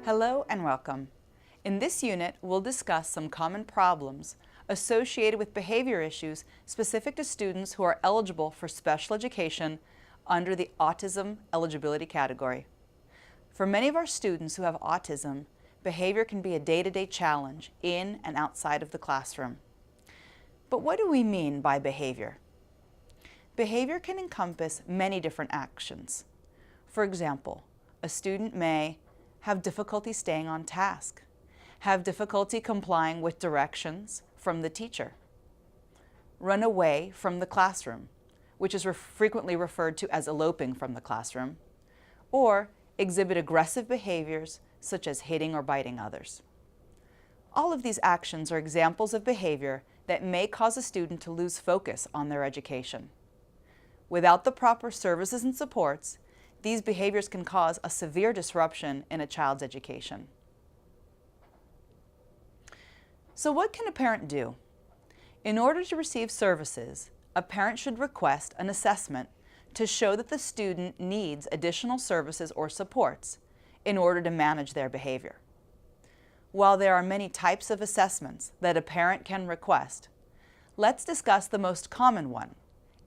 Hello and welcome. In this unit, we'll discuss some common problems associated with behavior issues specific to students who are eligible for special education under the autism eligibility category. For many of our students who have autism, behavior can be a day-to-day challenge in and outside of the classroom. But what do we mean by behavior? Behavior can encompass many different actions. For example, a student may have difficulty staying on task, have difficulty complying with directions from the teacher, run away from the classroom, which is frequently referred to as eloping from the classroom, or exhibit aggressive behaviors such as hitting or biting others. All of these actions are examples of behavior that may cause a student to lose focus on their education. Without the proper services and supports, these behaviors can cause a severe disruption in a child's education. So what can a parent do? In order to receive services, a parent should request an assessment to show that the student needs additional services or supports in order to manage their behavior. While there are many types of assessments that a parent can request, let's discuss the most common one,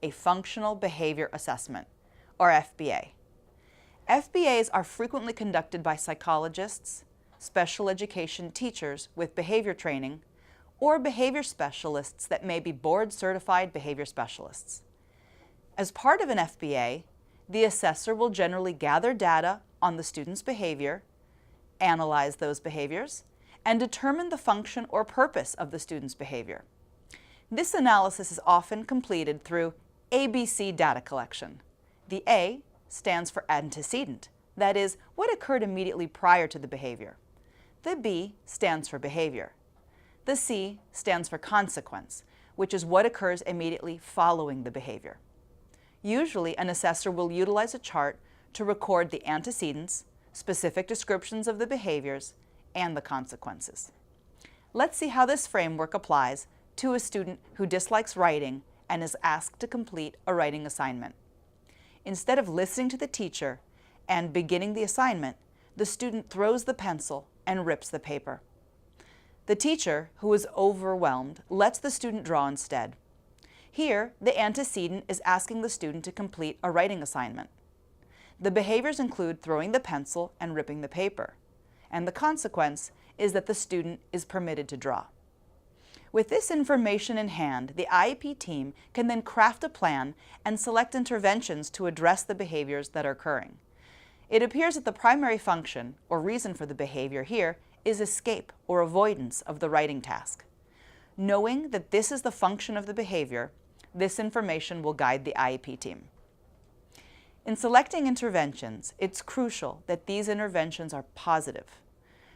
a functional behavior assessment, or FBA. FBAs are frequently conducted by psychologists, special education teachers with behavior training, or behavior specialists that may be board-certified behavior specialists. As part of an FBA, the assessor will generally gather data on the student's behavior, analyze those behaviors, and determine the function or purpose of the student's behavior. This analysis is often completed through ABC data collection. The A stands for antecedent, that is, what occurred immediately prior to the behavior. The B stands for behavior. The C stands for consequence, which is what occurs immediately following the behavior. Usually, an assessor will utilize a chart to record the antecedents, specific descriptions of the behaviors, and the consequences. Let's see how this framework applies to a student who dislikes writing and is asked to complete a writing assignment. Instead of listening to the teacher and beginning the assignment, the student throws the pencil and rips the paper. The teacher, who is overwhelmed, lets the student draw instead. Here, the antecedent is asking the student to complete a writing assignment. The behaviors include throwing the pencil and ripping the paper, and the consequence is that the student is permitted to draw. With this information in hand, the IEP team can then craft a plan and select interventions to address the behaviors that are occurring. It appears that the primary function, or reason for the behavior here, is escape or avoidance of the writing task. Knowing that this is the function of the behavior, this information will guide the IEP team. In selecting interventions, it's crucial that these interventions are positive.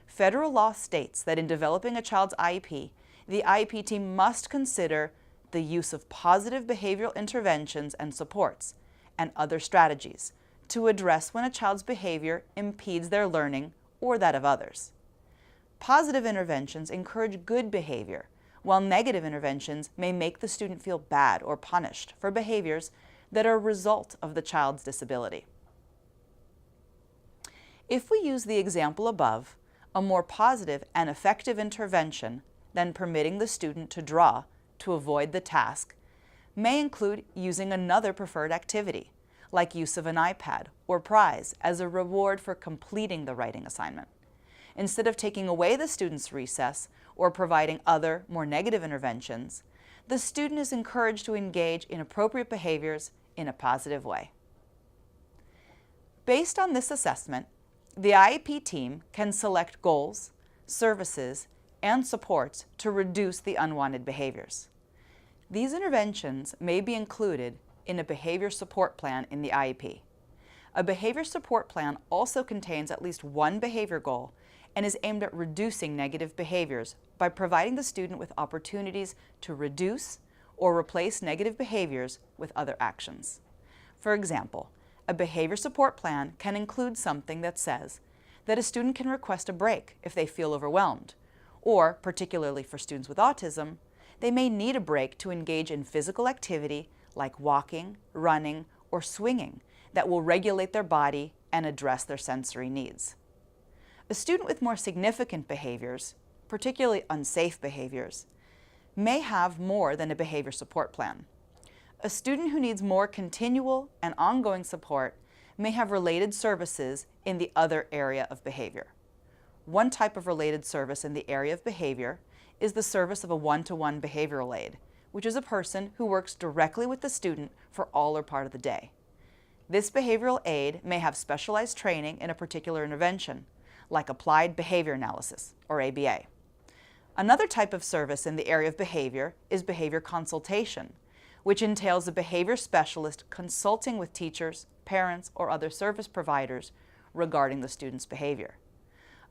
Federal law states that in developing a child's IEP, the IEP team must consider the use of positive behavioral interventions and supports and other strategies to address when a child's behavior impedes their learning or that of others. Positive interventions encourage good behavior, while negative interventions may make the student feel bad or punished for behaviors that are a result of the child's disability. If we use the example above, a more positive and effective intervention than permitting the student to draw to avoid the task may include using another preferred activity, like use of an iPad or prize as a reward for completing the writing assignment. Instead of taking away the student's recess or providing other, more negative interventions, the student is encouraged to engage in appropriate behaviors in a positive way. Based on this assessment, the IEP team can select goals, services, and supports to reduce the unwanted behaviors. These interventions may be included in a behavior support plan in the IEP. A behavior support plan also contains at least one behavior goal and is aimed at reducing negative behaviors by providing the student with opportunities to reduce or replace negative behaviors with other actions. For example, a behavior support plan can include something that says that a student can request a break if they feel overwhelmed, or, particularly for students with autism, they may need a break to engage in physical activity like walking, running, or swinging that will regulate their body and address their sensory needs. A student with more significant behaviors, particularly unsafe behaviors, may have more than a behavior support plan. A student who needs more continual and ongoing support may have related services in the other area of behavior. One type of related service in the area of behavior is the service of a one-to-one behavioral aide, which is a person who works directly with the student for all or part of the day. This behavioral aide may have specialized training in a particular intervention, like applied behavior analysis, or ABA. Another type of service in the area of behavior is behavior consultation, which entails a behavior specialist consulting with teachers, parents, or other service providers regarding the student's behavior.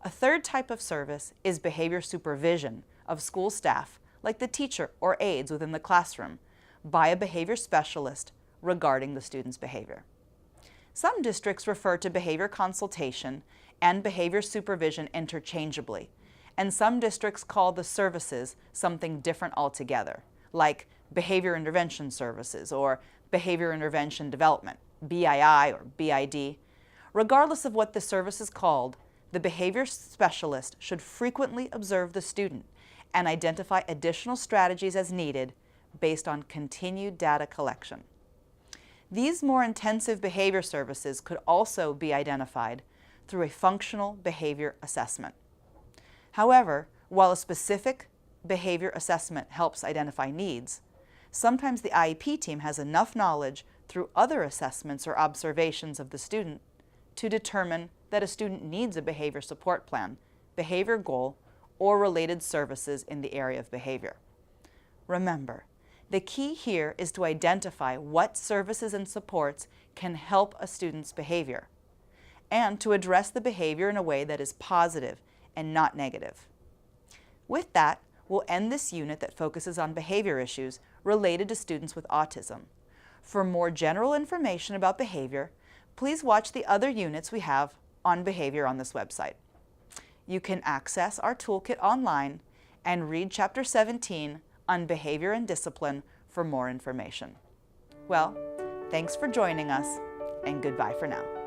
A third type of service is behavior supervision of school staff, like the teacher or aides within the classroom, by a behavior specialist regarding the student's behavior. Some districts refer to behavior consultation and behavior supervision interchangeably, and some districts call the services something different altogether, like behavior intervention services or behavior intervention development, BII or BID. Regardless of what the service is called, the behavior specialist should frequently observe the student and identify additional strategies as needed based on continued data collection. These more intensive behavior services could also be identified through a functional behavior assessment. However, while a specific behavior assessment helps identify needs, sometimes the IEP team has enough knowledge through other assessments or observations of the student to determine that a student needs a behavior support plan, behavior goal, or related services in the area of behavior. Remember, the key here is to identify what services and supports can help a student's behavior, and to address the behavior in a way that is positive and not negative. With that, we'll end this unit that focuses on behavior issues related to students with autism. For more general information about behavior, please watch the other units we have on behavior on this website. You can access our toolkit online and read Chapter 17 on behavior and discipline for more information. Well, thanks for joining us, and goodbye for now.